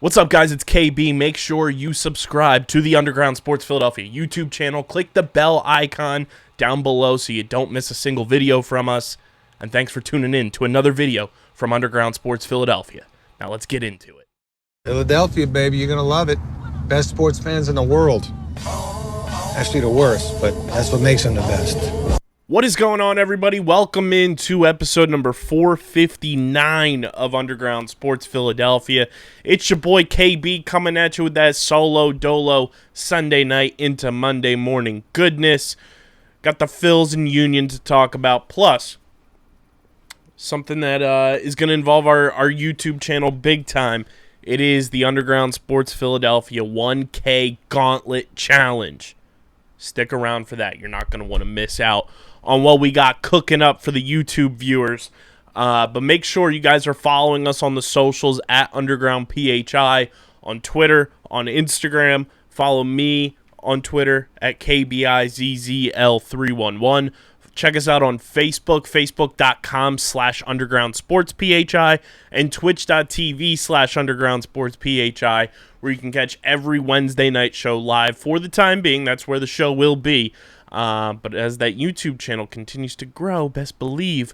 What's up, guys? It's KB. Make sure you subscribe to the Underground Sports Philadelphia YouTube channel. Click the bell icon down below so you don't miss a single video from us. And thanks for tuning in to another video from Underground Sports Philadelphia. Now let's get into it. Philadelphia, baby, you're going to love it. Best sports fans in the world. Actually, the worst, but that's what makes them the best. What is going on, everybody? Welcome into episode number 459 of Underground Sports Philadelphia. It's your boy KB coming at you with that solo dolo Sunday night into Monday morning goodness. Got the Phillies and Union to talk about, plus something that is going to involve our YouTube channel big time. It is the Underground Sports Philadelphia 1K Gauntlet Challenge. Stick around for that. You're not going to want to miss out on what we got cooking up for the YouTube viewers. But make sure you guys are following us on the socials at Underground PHI on Twitter, on Instagram. Follow me on Twitter at KBIZZL311. Check us out on Facebook, facebook.com/undergroundsportsphi, and twitch.tv/undergroundsportsphi, where you can catch every Wednesday night show live. For the time being, that's where the show will be. But as that YouTube channel continues to grow, best believe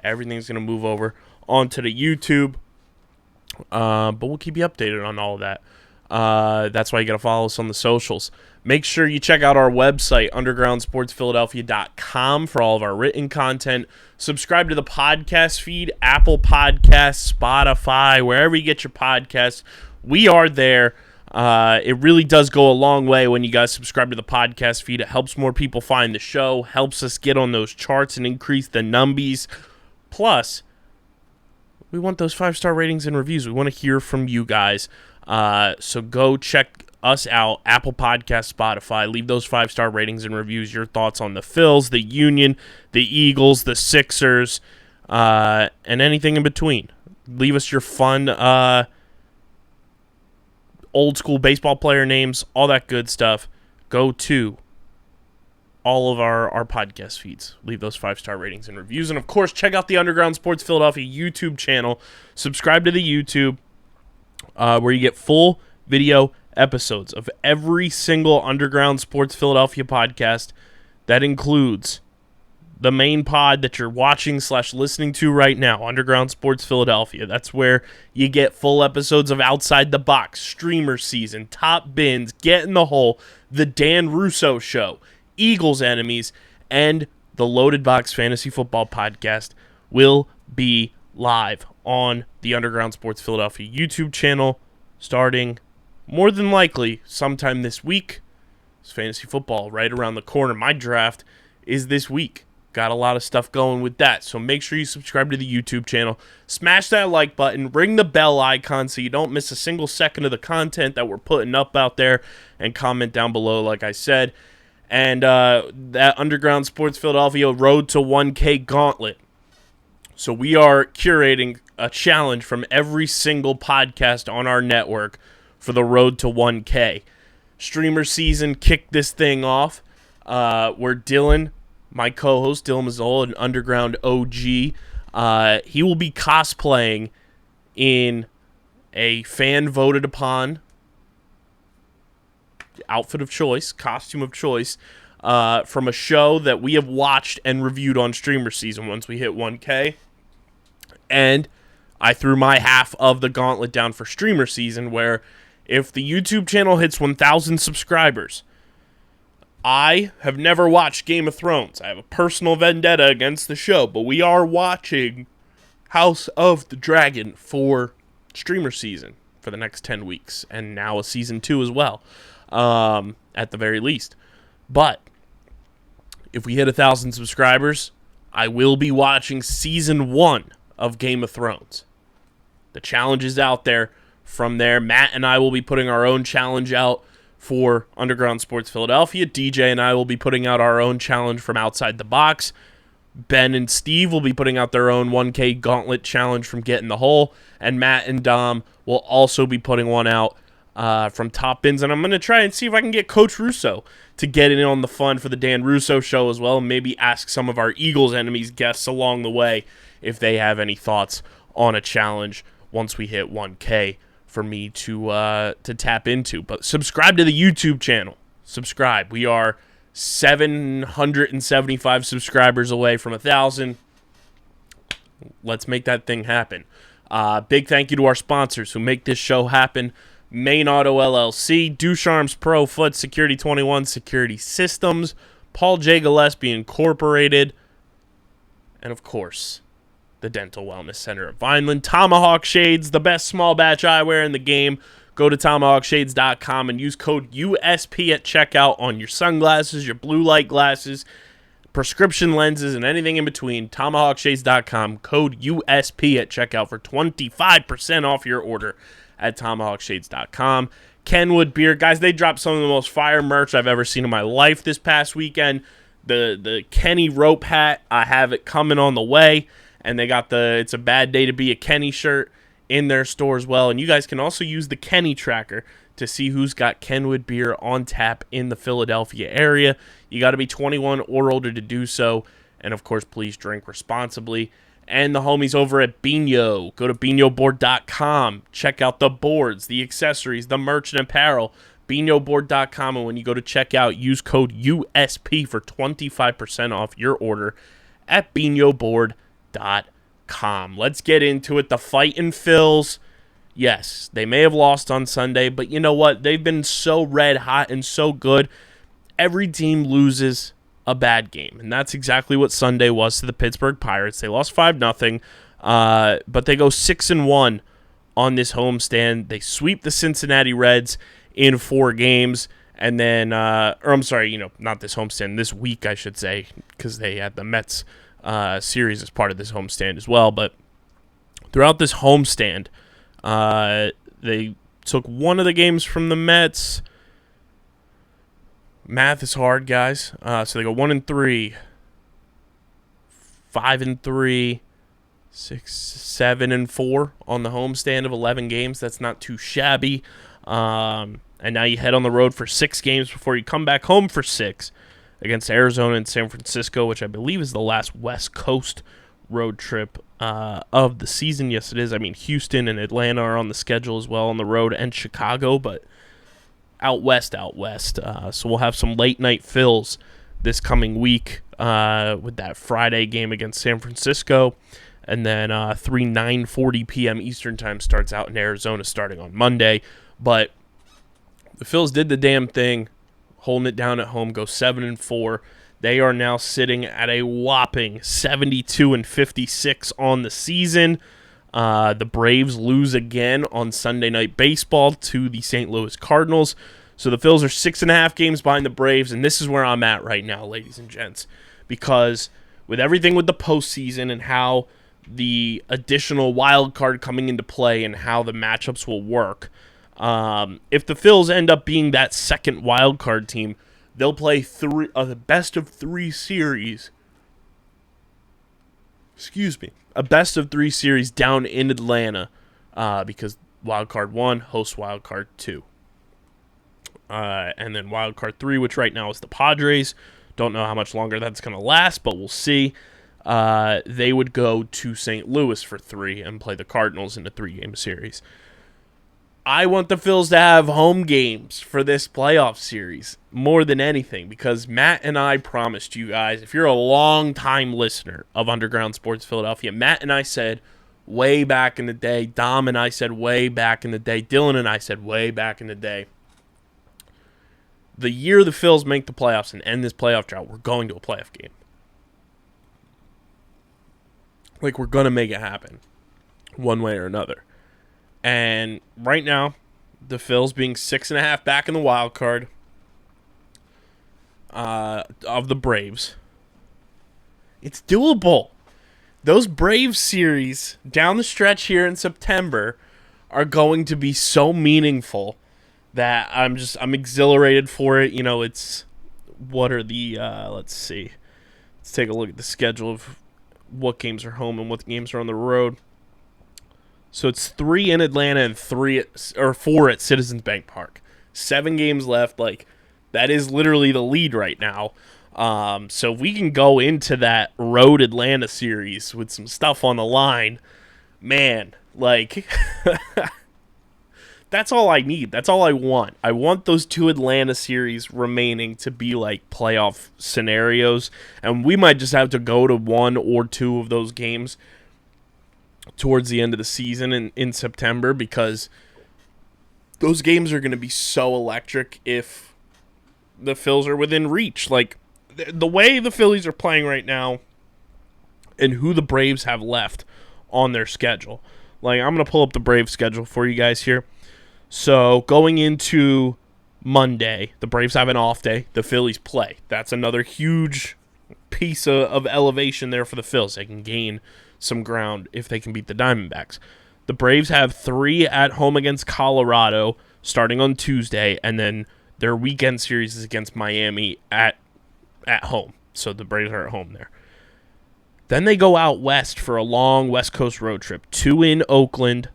everything's going to move over onto the YouTube. But we'll keep you updated on all of that. That's why you got to follow us on the socials. Make sure you check out our website, undergroundsportsphiladelphia.com, for all of our written content. Subscribe to the podcast feed, Apple Podcasts, Spotify, wherever you get your podcasts. We are there. It really does go a long way when you guys subscribe to the podcast feed. It helps more people find the show, helps us get on those charts and increase the numbies. Plus, we want those 5-star ratings and reviews. We want to hear from you guys. So go check us out, Apple Podcasts, Spotify. Leave those 5-star ratings and reviews. Your thoughts on the Phils, the Union, the Eagles, the Sixers, and anything in between. Leave us your fun old school baseball player names, all that good stuff. Go to all of our podcast feeds. Leave those 5-star ratings and reviews. And, of course, check out the Underground Sports Philadelphia YouTube channel. Subscribe to the YouTube, where you get full video episodes of every single Underground Sports Philadelphia podcast. That includes the main pod that you're watching / listening to right now, Underground Sports Philadelphia. That's where you get full episodes of Outside the Box, Streamer Season, Top Bins, Get in the Hole, The Dan Russo Show, Eagles Enemies, and the Loaded Box Fantasy Football Podcast will be live on the Underground Sports Philadelphia YouTube channel starting more than likely sometime this week. It's fantasy football right around the corner. My draft is this week. Got a lot of stuff going with that. So make sure you subscribe to the YouTube channel. Smash that like button. Ring the bell icon so you don't miss a single second of the content that we're putting up out there. And comment down below, like I said. And that Underground Sports Philadelphia Road to 1K Gauntlet. So we are curating a challenge from every single podcast on our network for the Road to 1K. Streamer Season kicked this thing off. Where Dylan, my co-host, Dylan Mazzola, an Underground OG, he will be cosplaying in a fan-voted upon outfit of choice, costume of choice, from a show that we have watched and reviewed on Streamer Season once we hit 1K. And I threw my half of the gauntlet down for Streamer Season, where if the YouTube channel hits 1,000 subscribers, I have never watched Game of Thrones. I have a personal vendetta against the show, but we are watching House of the Dragon for Streamer Season for the next 10 weeks, and now a Season 2 as well, at the very least. But if we hit 1,000 subscribers, I will be watching Season 1 of Game of Thrones. The challenge is out there. From there, Matt and I will be putting our own challenge out for Underground Sports Philadelphia. DJ and I will be putting out our own challenge from Outside the Box. Ben and Steve will be putting out their own 1K Gauntlet challenge from Get in the Hole. And Matt and Dom will also be putting one out from Top Bins. And I'm going to try and see if I can get Coach Russo to get in on the fun for the Dan Russo Show as well. And maybe ask some of our Eagles Enemies guests along the way if they have any thoughts on a challenge once we hit 1K for me to tap into. But subscribe to the YouTube channel. Subscribe. We are 775 subscribers away from 1,000. Let's make that thing happen. Big thank you to our sponsors who make this show happen. Main Auto LLC, Ducharme's Pro, Foot Security 21 Security Systems, Paul J. Gillespie Incorporated, and of course, the Dental Wellness Center of Vineland. Tomahawk Shades, the best small batch eyewear in the game. Go to TomahawkShades.com and use code USP at checkout on your sunglasses, your blue light glasses, prescription lenses, and anything in between. TomahawkShades.com, code USP at checkout for 25% off your order at TomahawkShades.com. Kenwood Beer, guys, they dropped some of the most fire merch I've ever seen in my life this past weekend. The Kenny rope hat, I have it coming on the way, and they got the It's a Bad Day to Be a Kenny shirt in their store as well. And you guys can also use the Kenny tracker to see who's got Kenwood Beer on tap in the Philadelphia area. You got to be 21 or older to do so, and of course, please drink responsibly. And the homies over at Bino. Go to BinoBoard.com. Check out the boards, the accessories, the merch and apparel. BinoBoard.com. And when you go to checkout, use code USP for 25% off your order at BinoBoard.com. Let's get into it. The Fightin' Phils. Yes, they may have lost on Sunday, but you know what? They've been so red hot and so good. Every team loses a bad game, and that's exactly what Sunday was to the Pittsburgh Pirates. They lost 5-0, but they go 6-1 on this homestand. They sweep the Cincinnati Reds in 4 games, and then, not this homestand, this week, I should say, because they had the Mets series as part of this homestand as well. But throughout this homestand, they took one of the games from the Mets. Math is hard, guys. So they go 1-3, 5-3, 6-7-4 on the homestand of 11 games. That's not too shabby. And now you head on the road for 6 games before you come back home for 6 against Arizona and San Francisco, which I believe is the last West Coast road trip of the season. Yes, it is. I mean, Houston and Atlanta are on the schedule as well on the road, and Chicago, but out west. So we'll have some late-night Phils this coming week with that Friday game against San Francisco, and then 9:40 p.m. Eastern Time starts out in Arizona starting on Monday. But the Phils did the damn thing, holding it down at home, go 7-4. They are now sitting at a whopping 72-56 on the season. The Braves lose again on Sunday Night Baseball to the St. Louis Cardinals. So the Phils are 6.5 games behind the Braves, and this is where I'm at right now, ladies and gents. Because with everything with the postseason and how the additional wild card coming into play and how the matchups will work, if the Phils end up being that second wild card team, they'll play the best of 3 series. A best of 3 series down in Atlanta because Wild Card 1 hosts Wild Card 2. And then Wild Card 3, which right now is the Padres. Don't know how much longer that's going to last, but we'll see. They would go to St. Louis for 3 and play the Cardinals in a 3-game series. I want the Phils to have home games for this playoff series more than anything because Matt and I promised you guys, if you're a long-time listener of Underground Sports Philadelphia, Matt and I said way back in the day, Dom and I said way back in the day, Dylan and I said way back in the day, the year the Phils make the playoffs and end this playoff drought, we're going to a playoff game. Like, we're going to make it happen one way or another. And right now, the Phils being 6.5 back in the wild card of the Braves, it's doable. Those Braves series down the stretch here in September are going to be so meaningful that I'm exhilarated for it. You know, what are the let's see. Let's take a look at the schedule of what games are home and what games are on the road. So it's 3 in Atlanta and 4 at Citizens Bank Park. 7 games left. Like, that is literally the lead right now. So if we can go into that road Atlanta series with some stuff on the line, man, like That's all I need. That's all I want. I want those 2 Atlanta series remaining to be like playoff scenarios, and we might just have to go to 1 or 2 of those games towards the end of the season in September, because those games are going to be so electric if the Phils are within reach. Like, the way the Phillies are playing right now and who the Braves have left on their schedule. Like, I'm going to pull up the Braves schedule for you guys here. So, going into Monday, the Braves have an off day. The Phillies play. That's another huge piece of elevation there for the Phils. They can gain some ground if they can beat the Diamondbacks. The Braves have 3 at home against Colorado starting on Tuesday, and then their weekend series is against Miami at home. So the Braves are at home there. Then they go out west for a long West Coast road trip. 2 in Oakland,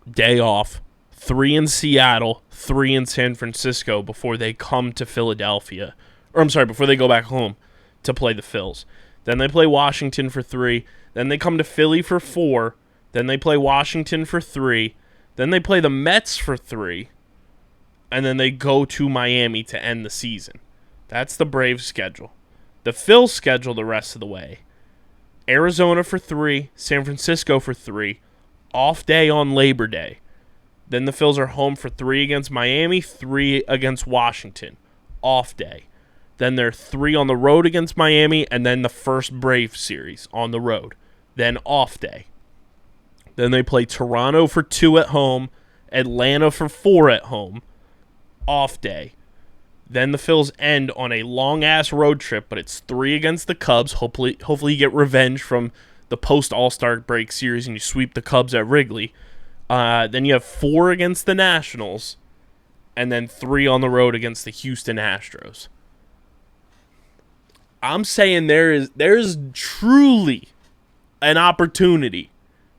day off. 3 in Seattle, 3 in San Francisco before they come to Philadelphia. Before they go back home to play the Phils. Then they play Washington for 3. Then they come to Philly for 4. Then they play Washington for 3. Then they play the Mets for 3. And then they go to Miami to end the season. That's the Braves schedule. The Phils schedule the rest of the way. Arizona for 3. San Francisco for 3. Off day on Labor Day. Then the Phils are home for 3 against Miami, 3 against Washington. Off day. Then they're 3 on the road against Miami, and then the first Brave series on the road. Then off day. Then they play Toronto for 2 at home, Atlanta for 4 at home. Off day. Then the Phils end on a long-ass road trip, but it's 3 against the Cubs. Hopefully you get revenge from the post-All-Star break series and you sweep the Cubs at Wrigley. Then you have 4 against the Nationals, and then 3 on the road against the Houston Astros. I'm saying there is truly an opportunity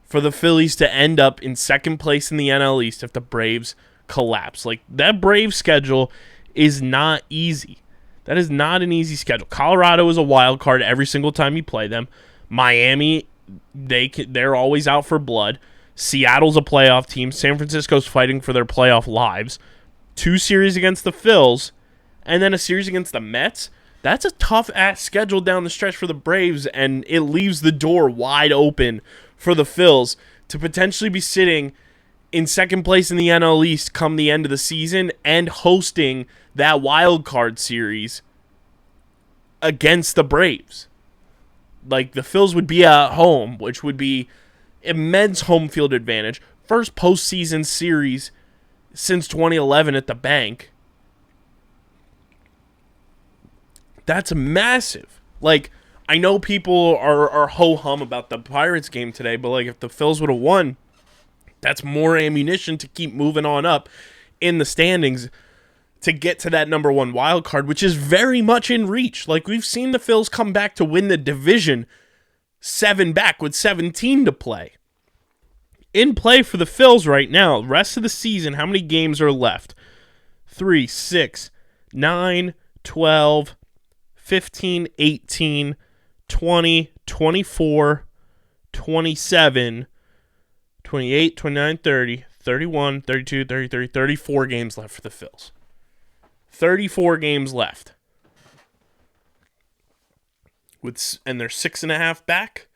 for the Phillies to end up in second place in the NL East if the Braves collapse. Like, that Braves schedule is not easy. That is not an easy schedule. Colorado is a wild card every single time you play them. Miami, they're always out for blood. Seattle's a playoff team. San Francisco's fighting for their playoff lives. 2 series against the Phils, and then a series against the Mets. That's a tough-ass schedule down the stretch for the Braves, and it leaves the door wide open for the Phils to potentially be sitting in second place in the NL East come the end of the season and hosting that wild card series against the Braves. Like, the Phils would be at home, which would be immense home field advantage. First postseason series since 2011 at the Bank. That's massive. Like, I know people are ho-hum about the Pirates game today, but like, if the Phils would have won, that's more ammunition to keep moving on up in the standings to get to that number 1 wild card, which is very much in reach. Like, we've seen the Phils come back to win the division 7 back with 17 to play. In play for the Phils right now, rest of the season, how many games are left? 3, 6, 9, 12, 15, 18, 20, 24, 27, 28, 29, 30, 31, 32, 33, 34 games left for the Phils. 34 games left. And they're 6.5 back.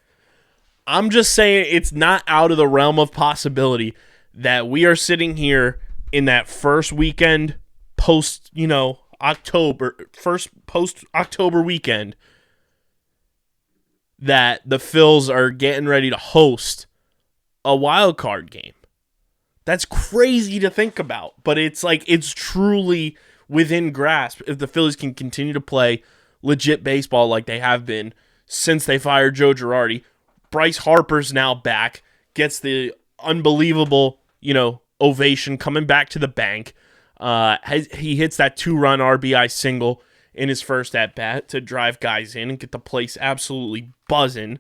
I'm just saying it's not out of the realm of possibility that we are sitting here in that first weekend post-October weekend, that the Phils are getting ready to host a wild card game. That's crazy to think about, but it's truly within grasp if the Phillies can continue to play legit baseball like they have been since they fired Joe Girardi. Bryce Harper's now back, gets the unbelievable, ovation coming back to the Bank. He hits that 2-run RBI single in his first at-bat to drive guys in and get the place absolutely buzzing.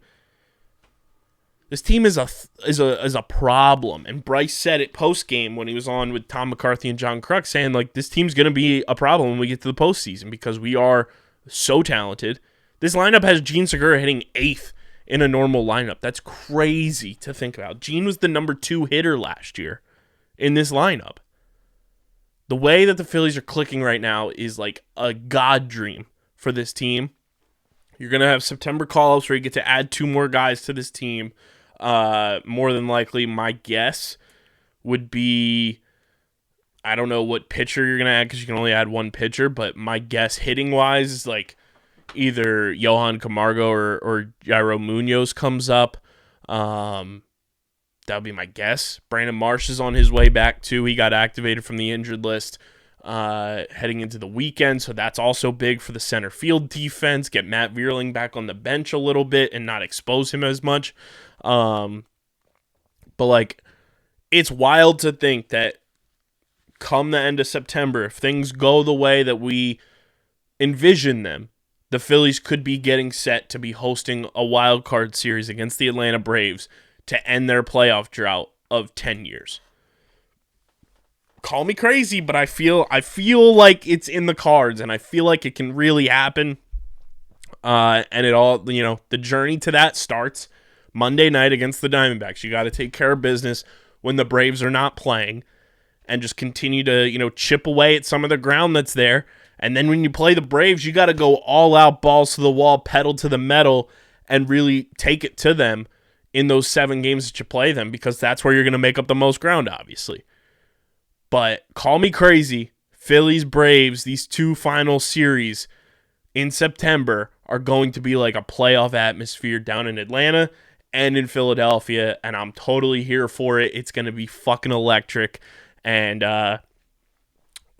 This team is a problem, and Bryce said it post-game when he was on with Tom McCarthy and John Kruk, saying, like, this team's going to be a problem when we get to the postseason because we are so talented. This lineup has Gene Segura hitting 8th in a normal lineup. That's crazy to think about. Gene was the number 2 hitter last year in this lineup. The way that the Phillies are clicking right now is like a god dream for this team. You're going to have September call-ups where you get to add 2 more guys to this team. More than likely, my guess would be, I don't know what pitcher you're going to add because you can only add 1 pitcher, but my guess hitting-wise is like either Johan Camargo or Jairo Munoz comes up. That would be my guess. Brandon Marsh is on his way back, too. He got activated from the injured list heading into the weekend, so that's also big for the center field defense. Get Matt Vierling back on the bench a little bit and not expose him as much. But, like, it's wild to think that come the end of September, if things go the way that we envision them, the Phillies could be getting set to be hosting a wild card series against the Atlanta Braves to end their playoff drought of 10 years. Call me crazy, but I feel like it's in the cards, and I feel like it can really happen. And it all, the journey to that starts Monday night against the Diamondbacks. You got to take care of business when the Braves are not playing and just continue to, chip away at some of the ground that's there. And then when you play the Braves, you got to go all out, balls to the wall, pedal to the metal, and really take it to them in those 7 games that you play them, because that's where you're going to make up the most ground, obviously. But call me crazy, Phillies, Braves, these 2 final series in September are going to be like a playoff atmosphere down in Atlanta and in Philadelphia, and I'm totally here for it. It's going to be fucking electric. And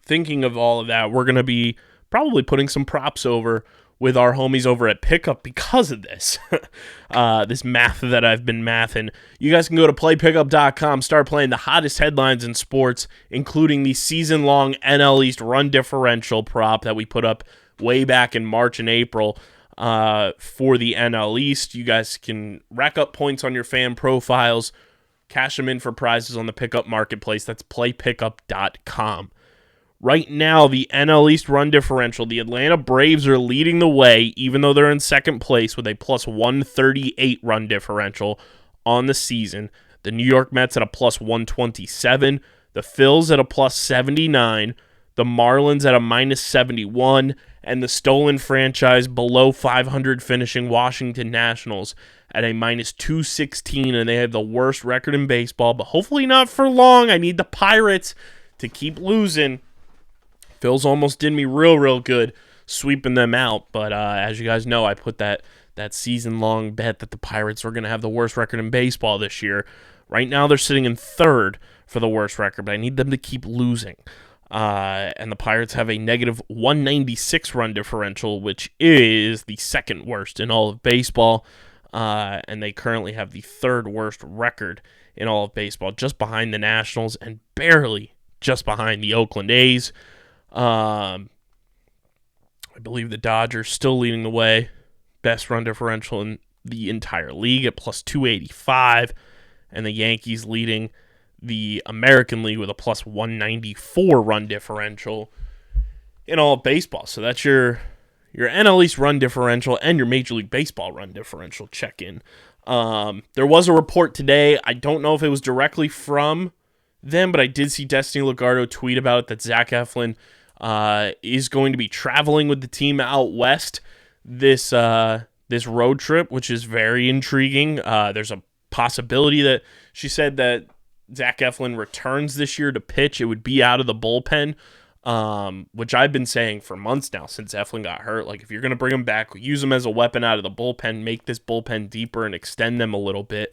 thinking of all of that, we're going to be probably putting some props over with our homies over at Pickup because of this. This math that I've been mathing. You guys can go to playpickup.com, start playing the hottest headlines in sports, including the season-long NL East run differential prop that we put up way back in March and April for the NL East. You guys can rack up points on your fan profiles, cash them in for prizes on the Pickup Marketplace. That's playpickup.com. Right now, the NL East run differential, the Atlanta Braves are leading the way, even though they're in second place with a plus 138 run differential on the season. The New York Mets at a plus 127, the Phils at a plus 79, the Marlins at a minus 71, and the stolen franchise below 500 finishing Washington Nationals at a minus 216, and they have the worst record in baseball, but hopefully not for long. I need the Pirates to keep losing. Phil's almost did me real good sweeping them out, but as you guys know, I put that season-long bet that the Pirates were going to have the worst record in baseball this year. Right now, they're sitting in 3rd for the worst record, but I need them to keep losing. And the Pirates have a negative 196 run differential, which is the 2nd worst in all of baseball, and they currently have the 3rd worst record in all of baseball, just behind the Nationals and barely just behind the Oakland A's. I believe the Dodgers still leading the way. Best run differential in the entire league at plus 285. And the Yankees leading the American League with a plus 194 run differential in all of baseball. So that's your NL East run differential and your Major League Baseball run differential check-in. There was a report today. I don't know if it was directly from them, but I did see Destiny Lugardo tweet about it that Zach Eflin is going to be traveling with the team out west this road trip, which is very intriguing. There's a possibility that she said that Zach Eflin returns this year to pitch. It would be out of the bullpen, which I've been saying for months now since Eflin got hurt. Like, if you're going to bring him back, use him as a weapon out of the bullpen, make this bullpen deeper and extend them a little bit.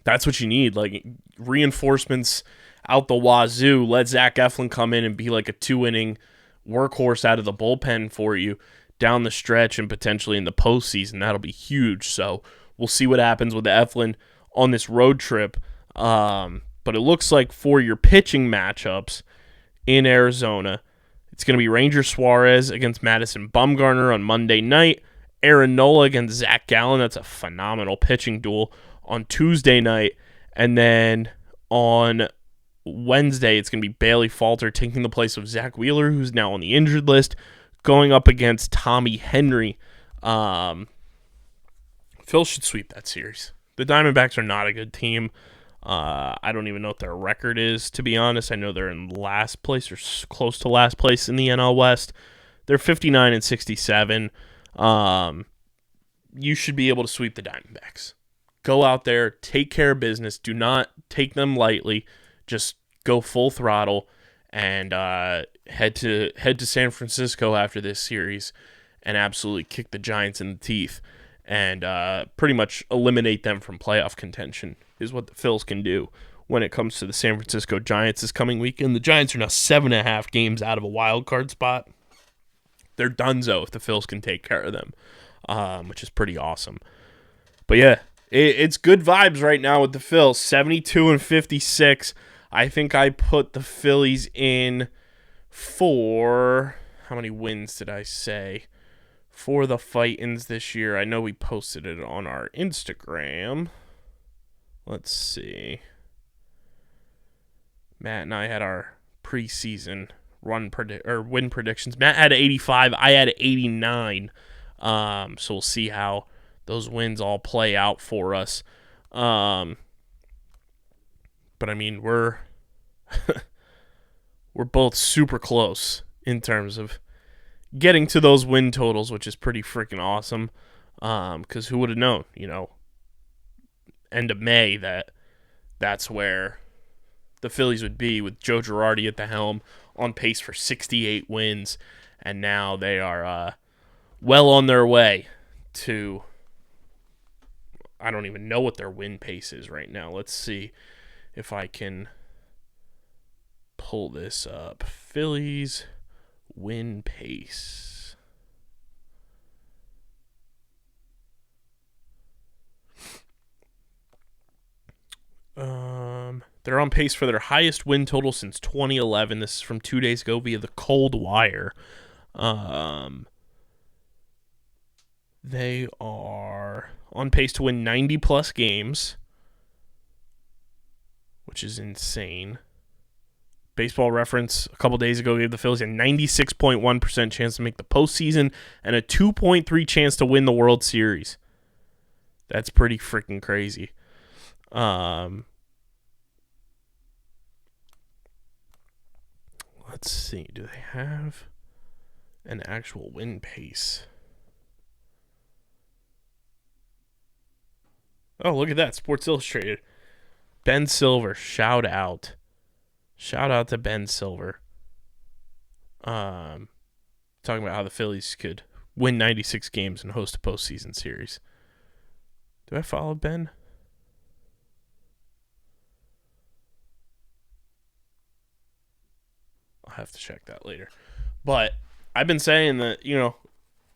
That's what you need, like reinforcements out the wazoo. Let Zach Eflin come in and be like a 2-inning workhorse out of the bullpen for you down the stretch and potentially in the postseason. That'll be huge. So we'll see what happens with Eflin on this road trip. But it looks like for your pitching matchups in Arizona, it's going to be Ranger Suarez against Madison Bumgarner on Monday night. Aaron Nola against Zach Gallen. That's a phenomenal pitching duel on Tuesday night. And then on Wednesday, it's going to be Bailey Falter taking the place of Zach Wheeler, who's now on the injured list, going up against Tommy Henry. Phil should sweep that series. The Diamondbacks are not a good team. I don't even know what their record is, to be honest. I know they're in last place or close to last place in the NL West. They're 59 and 67. You should be able to sweep the Diamondbacks. Go out there, take care of business. Do not take them lightly. Just go full throttle and head to San Francisco after this series and absolutely kick the Giants in the teeth and pretty much eliminate them from playoff contention is what the Phils can do when it comes to the San Francisco Giants this coming weekend. The Giants are now 7.5 games out of a wild card spot. They're donezo if the Phils can take care of them, which is pretty awesome. But yeah, it's good vibes right now with the Phils. 72 and 56. I think I put the Phillies in for, how many wins did I say? For the Fightins this year. I know we posted it on our Instagram. Let's see. Matt and I had our preseason win predictions. Matt had 85. I had 89. So we'll see how those wins all play out for us. But I mean, we're both super close in terms of getting to those win totals, which is pretty freaking awesome. Because who would have known, end of May, that's where the Phillies would be with Joe Girardi at the helm, on pace for 68 wins, and now they are well on their way to, I don't even know what their win pace is right now. Let's see if I can pull this up. Phillies win pace. They're on pace for their highest win total since 2011. This is from 2 days ago via the Cold Wire. They are on pace to win 90-plus games, which is insane. Baseball Reference a couple days ago gave the Phillies a 96.1% chance to make the postseason and a 2.3 chance to win the World Series. That's pretty freaking crazy. Let's see. Do they have an actual win pace? Oh, look at that. Sports Illustrated. Ben Silver. Shout out. Shout out to Ben Silver. Talking about how the Phillies could win 96 games and host a postseason series. Do I follow Ben? I'll have to check that later. But I've been saying that,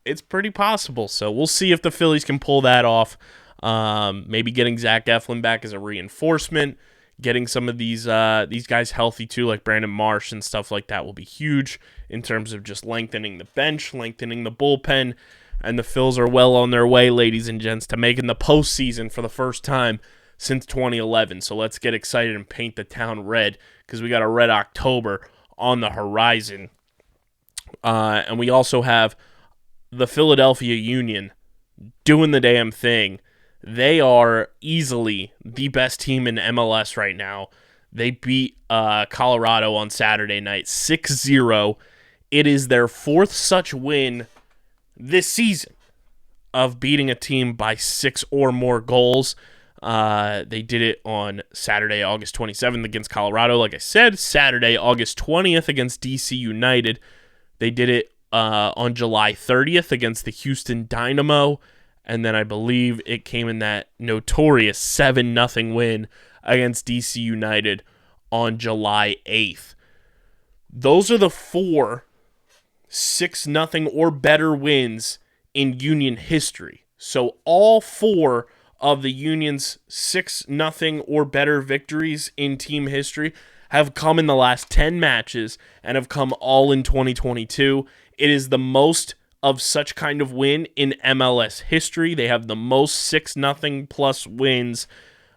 it's pretty possible. So we'll see if the Phillies can pull that off. Maybe getting Zach Eflin back as a reinforcement. Getting some of these guys healthy too, like Brandon Marsh and stuff like that, will be huge in terms of just lengthening the bench, lengthening the bullpen. And the Phils are well on their way, ladies and gents, to making the postseason for the first time since 2011. So let's get excited and paint the town red, because we got a red October on the horizon. And we also have the Philadelphia Union doing the damn thing. They are easily the best team in MLS right now. They beat Colorado on Saturday night 6-0. It is their fourth such win this season of beating a team by 6 or more goals. They did it on Saturday, August 27th against Colorado. Like I said, Saturday, August 20th against DC United. They did it on July 30th against the Houston Dynamo. And then I believe it came in that notorious 7-0 win against DC United on July 8th. Those are the 4 6-0 or better wins in Union history. So all 4 of the Union's 6-0 or better victories in team history have come in the last 10 matches and have come all in 2022. It is the most of such kind of win in MLS history. They have the most 6-0 plus wins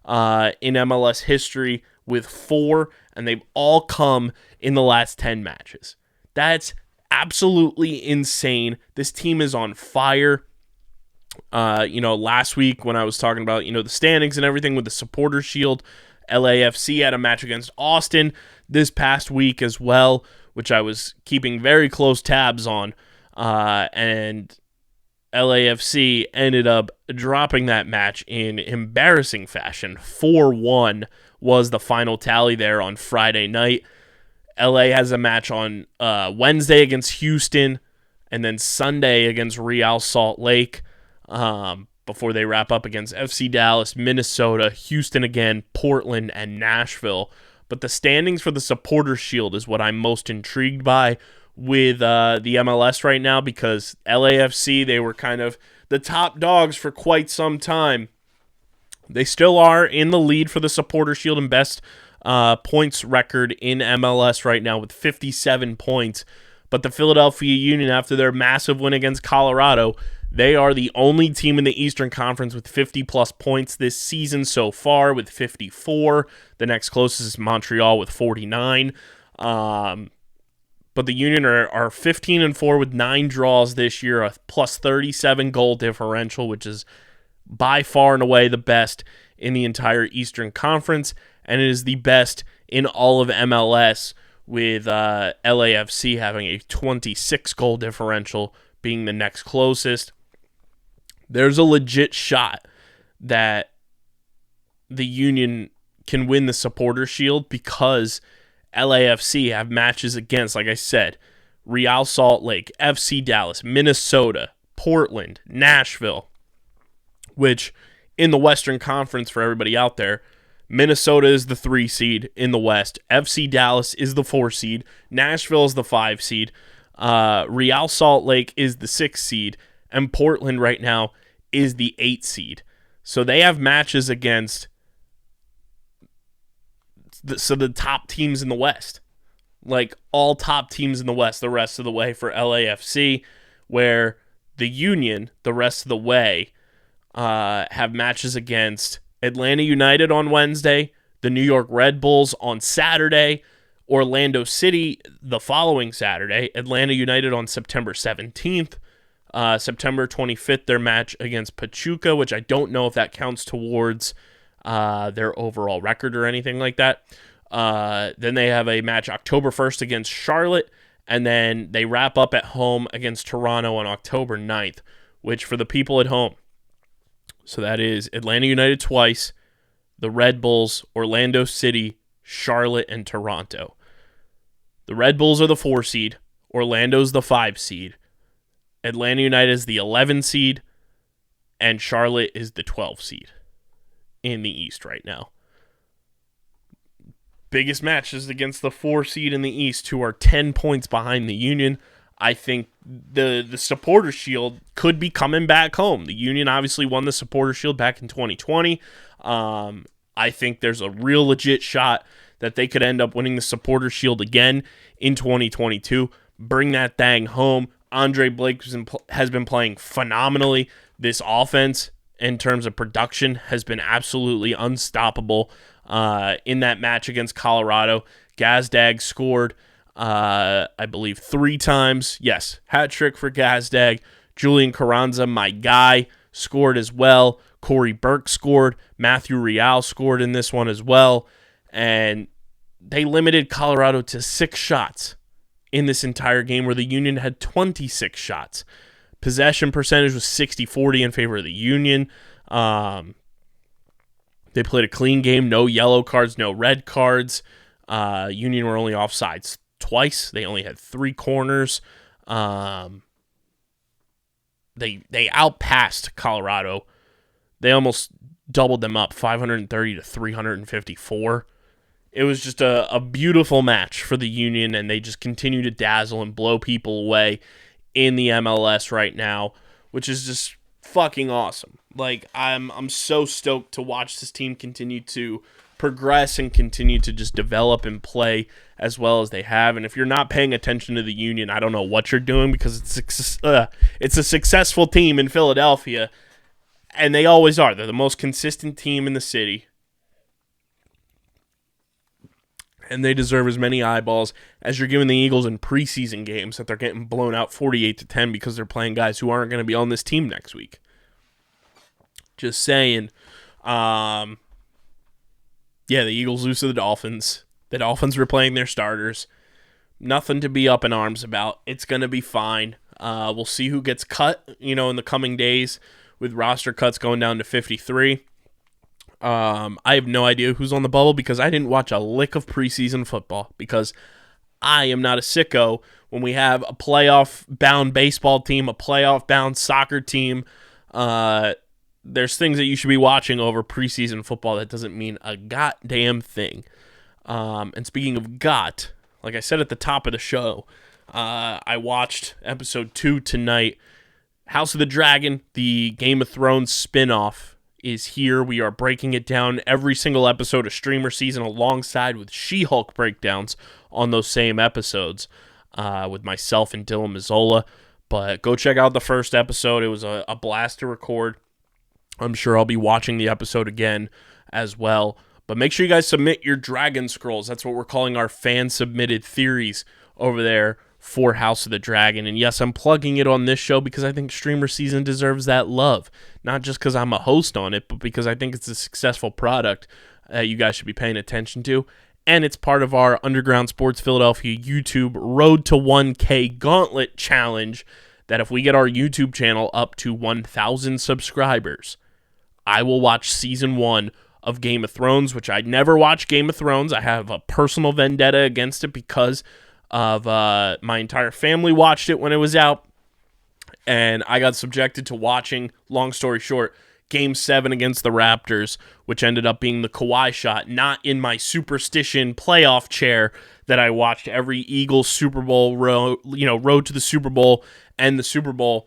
in MLS history with 4, and they've all come in the last 10 matches. That's absolutely insane. This team is on fire. Last week when I was talking about, the standings and everything with the supporter shield, LAFC had a match against Austin this past week as well, which I was keeping very close tabs on. And LAFC ended up dropping that match in embarrassing fashion. 4-1 was the final tally there on Friday night. LA has a match on Wednesday against Houston, and then Sunday against Real Salt Lake, before they wrap up against FC Dallas, Minnesota, Houston again, Portland, and Nashville. But the standings for the Supporter Shield is what I'm most intrigued by with the MLS right now, because LAFC, they were kind of the top dogs for quite some time. They still are in the lead for the Supporter Shield and best points record in MLS right now with 57 points. But the Philadelphia Union, after their massive win against Colorado, they are the only team in the Eastern Conference with 50-plus points this season so far with 54. The next closest is Montreal with 49. But the Union are 15-4 with 9 draws this year, a plus 37 goal differential, which is by far and away the best in the entire Eastern Conference, and it is the best in all of MLS, with LAFC having a 26 goal differential being the next closest. There's a legit shot that the Union can win the Supporter Shield because LAFC have matches against, like I said, Real Salt Lake, FC Dallas, Minnesota, Portland, Nashville, which in the Western Conference, for everybody out there, Minnesota is the 3 seed in the West, FC Dallas is the 4 seed, Nashville is the 5 seed, Real Salt Lake is the 6 seed, and Portland right now is the 8 seed. So they have matches against the top teams in the West, like all top teams in the West the rest of the way for LAFC, where the Union the rest of the way have matches against Atlanta United on Wednesday, the New York Red Bulls on Saturday, Orlando City the following Saturday, Atlanta United on September 17th, September 25th their match against Pachuca, which I don't know if that counts towards their overall record or anything like that. Then they have a match October 1st against Charlotte, and then they wrap up at home against Toronto on October 9th, which for the people at home, so that is Atlanta United twice, the Red Bulls, Orlando City, Charlotte, and Toronto. The Red Bulls are the 4 seed, Orlando's the 5 seed, Atlanta United is the 11 seed, and Charlotte is the 12 seed in the East right now. Biggest match is against the 4 seed in the East, who are 10 points behind the Union. I think the Supporter Shield could be coming back home. The Union obviously won the Supporter Shield back in 2020. I think there's a real legit shot that they could end up winning the Supporter Shield again in 2022. Bring that thing home. Andre Blake has been playing phenomenally. This offense, in terms of production, has been absolutely unstoppable. In that match against Colorado, Gazdag scored, I believe, 3 times. Yes, hat trick for Gazdag. Julian Carranza, my guy, scored as well. Corey Burke scored. Matthew Real scored in this one as well. And they limited Colorado to 6 shots in this entire game, where the Union had 26 shots. Possession percentage was 60-40 in favor of the Union. They played a clean game, no yellow cards, no red cards. Union were only offsides twice. They only had 3 corners. They outpassed Colorado. They almost doubled them up, 530 to 354. It was just a beautiful match for the Union, and they just continue to dazzle and blow people away in the MLS right now, which is just fucking awesome. Like, I'm so stoked to watch this team continue to progress and continue to just develop and play as well as they have. And if you're not paying attention to the Union, I don't know what you're doing, because it's a successful team in Philadelphia, and they always are. They're the most consistent team in the city, and they deserve as many eyeballs as you're giving the Eagles in preseason games that they're getting blown out 48-10 because they're playing guys who aren't going to be on this team next week. Just saying. Yeah, the Eagles lose to the Dolphins. The Dolphins were playing their starters. Nothing to be up in arms about. It's going to be fine. We'll see who gets cut, in the coming days with roster cuts going down to 53. I have no idea who's on the bubble because I didn't watch a lick of preseason football because I am not a sicko when we have a playoff-bound baseball team, a playoff-bound soccer team. There's things that you should be watching over preseason football that doesn't mean a goddamn thing. And speaking of like I said at the top of the show, I watched episode 2 tonight. House of the Dragon, the Game of Thrones spinoff, is here. We are breaking it down every single episode of Streamer Season alongside with She-Hulk breakdowns on those same episodes with myself and Dylan Mazzola. But go check out the first episode. It was a blast to record. I'm sure I'll be watching the episode again as well. But make sure you guys submit your Dragon Scrolls. That's what we're calling our fan-submitted theories over there for House of the Dragon. And yes, I'm plugging it on this show because I think Streamer Season deserves that love. Not just because I'm a host on it, but because I think it's a successful product you guys should be paying attention to. And it's part of our Underground Sports Philadelphia YouTube Road to 1K Gauntlet Challenge that if we get our YouTube channel up to 1,000 subscribers, I will watch Season 1 of Game of Thrones, which I never watched Game of Thrones. I have a personal vendetta against it because of my entire family watched it when it was out, and I got subjected to watching, long story short, Game 7 against the Raptors, which ended up being the Kawhi shot, not in my superstition playoff chair that I watched every Eagles Super Bowl road to the Super Bowl and the Super Bowl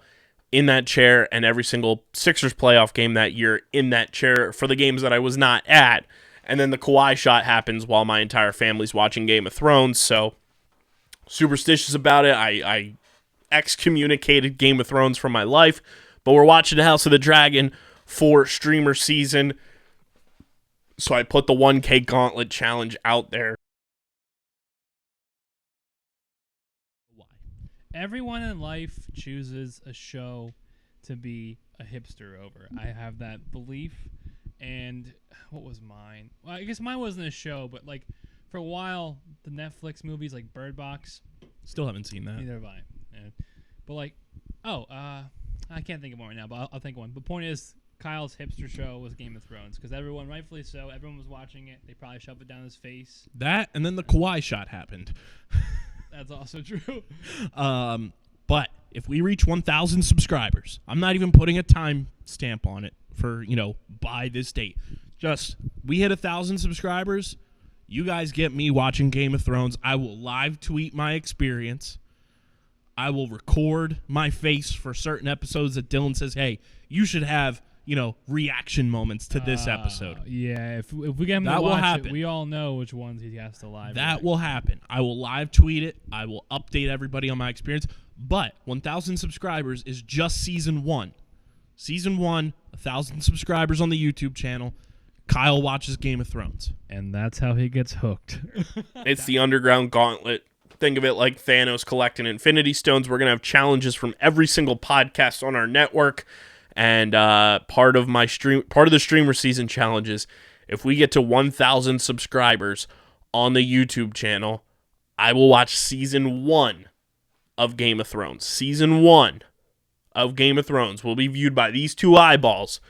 in that chair, and every single Sixers playoff game that year in that chair for the games that I was not at. And then the Kawhi shot happens while my entire family's watching Game of Thrones, so superstitious about it. I excommunicated Game of Thrones from my life, but we're watching House of the Dragon for Streamer Season, so I put the 1K Gauntlet Challenge out there. Everyone in life chooses a show to be a hipster over. I have that belief. And what was mine? Well, I guess mine wasn't a show, but like for a while, the Netflix movies like Bird Box. Still haven't seen that. Neither have I. Yeah. But like, I can't think of one right now, but I'll think of one. But point is, Kyle's hipster show was Game of Thrones because everyone, rightfully so, everyone was watching it. They probably shoved it down his face. That, and then the Kawhi shot happened. That's also true. But if we reach 1,000 subscribers, I'm not even putting a time stamp on it for, by this date. Just, we hit 1,000 subscribers, you guys get me watching Game of Thrones. I will live tweet my experience. I will record my face for certain episodes that Dylan says, hey, you should have, reaction moments to this episode. Yeah, if we get him that to will watch happen. it, we all know which ones he has to live. That will happen. I will live tweet it. I will update everybody on my experience. But 1,000 subscribers is just Season 1. Season 1, 1,000 subscribers on the YouTube channel. Kyle watches Game of Thrones. And that's how he gets hooked. It's the Underground Gauntlet. Think of it like Thanos collecting Infinity Stones. We're going to have challenges from every single podcast on our network. And part of the Streamer Season challenges, if we get to 1,000 subscribers on the YouTube channel, I will watch Season 1 of Game of Thrones. Season 1 of Game of Thrones will be viewed by these two eyeballs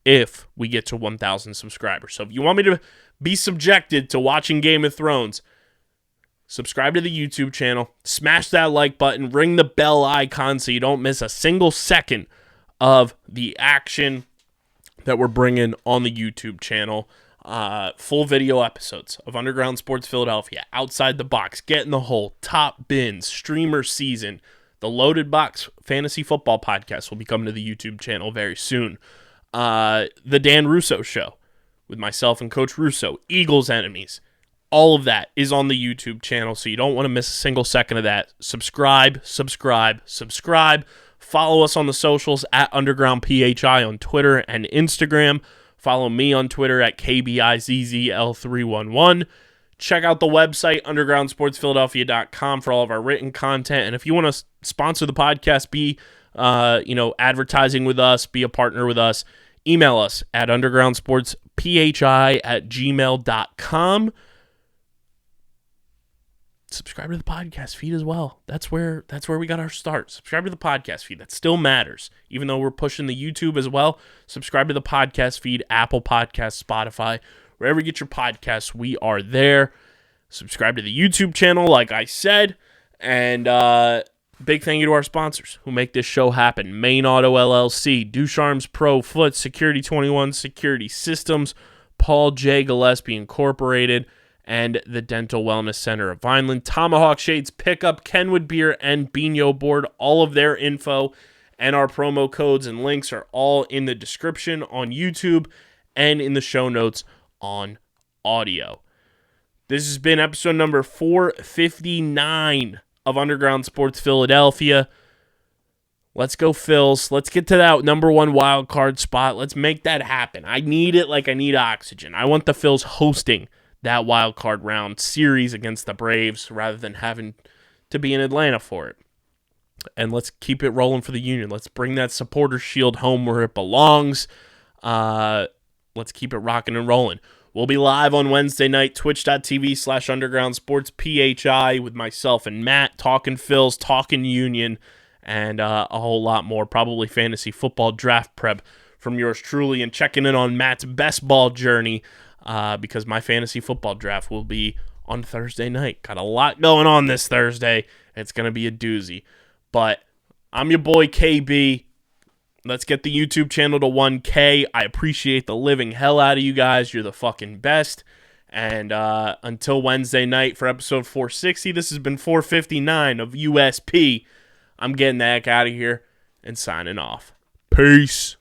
if we get to 1,000 subscribers. So if you want me to be subjected to watching Game of Thrones, subscribe to the YouTube channel, smash that like button, ring the bell icon so you don't miss a single second of the action that we're bringing on the YouTube channel. Full video episodes of Underground Sports Philadelphia, Outside the Box, Get in the Hole, Top Bins, Streamer Season. The Loaded Box Fantasy Football Podcast will be coming to the YouTube channel very soon. The Dan Russo Show with myself and Coach Russo, Eagles Enemies. All of that is on the YouTube channel, so you don't want to miss a single second of that. Subscribe. Follow us on the socials at UndergroundPHI on Twitter and Instagram. Follow me on Twitter at KBIZZL311. Check out the website, undergroundsportsphiladelphia.com, for all of our written content. And if you want to sponsor the podcast, be advertising with us, be a partner with us, Email us at undergroundsportsphi@gmail.com. Subscribe to the podcast feed as well. That's where we got our start. Subscribe to the podcast feed. That still matters. Even though we're pushing the YouTube as well, subscribe to the podcast feed, Apple Podcasts, Spotify, wherever you get your podcasts, we are there. Subscribe to the YouTube channel, like I said. And big thank you to our sponsors who make this show happen. Main Auto LLC, Ducharme's Pro Foot, Security 21 Security Systems, Paul J. Gillespie Incorporated, and the Dental Wellness Center of Vineland. Tomahawk Shades Pickup, Kenwood Beer, and Bino Board. All of their info and our promo codes and links are all in the description on YouTube and in the show notes on audio. This has been episode number 459 of Underground Sports Philadelphia. Let's go, Phils. Let's get to that number one wild card spot. Let's make that happen. I need it like I need oxygen. I want the Phils hosting that wild card round series against the Braves rather than having to be in Atlanta for it. And let's keep it rolling for the Union. Let's bring that supporter shield home where it belongs. Let's keep it rocking and rolling. We'll be live on Wednesday night, twitch.tv/undergroundsportsphi with myself and Matt, talking Phils, talking Union, and a whole lot more. Probably fantasy football draft prep from yours truly, and checking in on Matt's best ball journey because my fantasy football draft will be on Thursday night. Got a lot going on this Thursday. It's going to be a doozy. But I'm your boy KB. Let's get the YouTube channel to 1K. I appreciate the living hell out of you guys. You're the fucking best. And until Wednesday night for episode 460, this has been 459 of USP. I'm getting the heck out of here and signing off. Peace.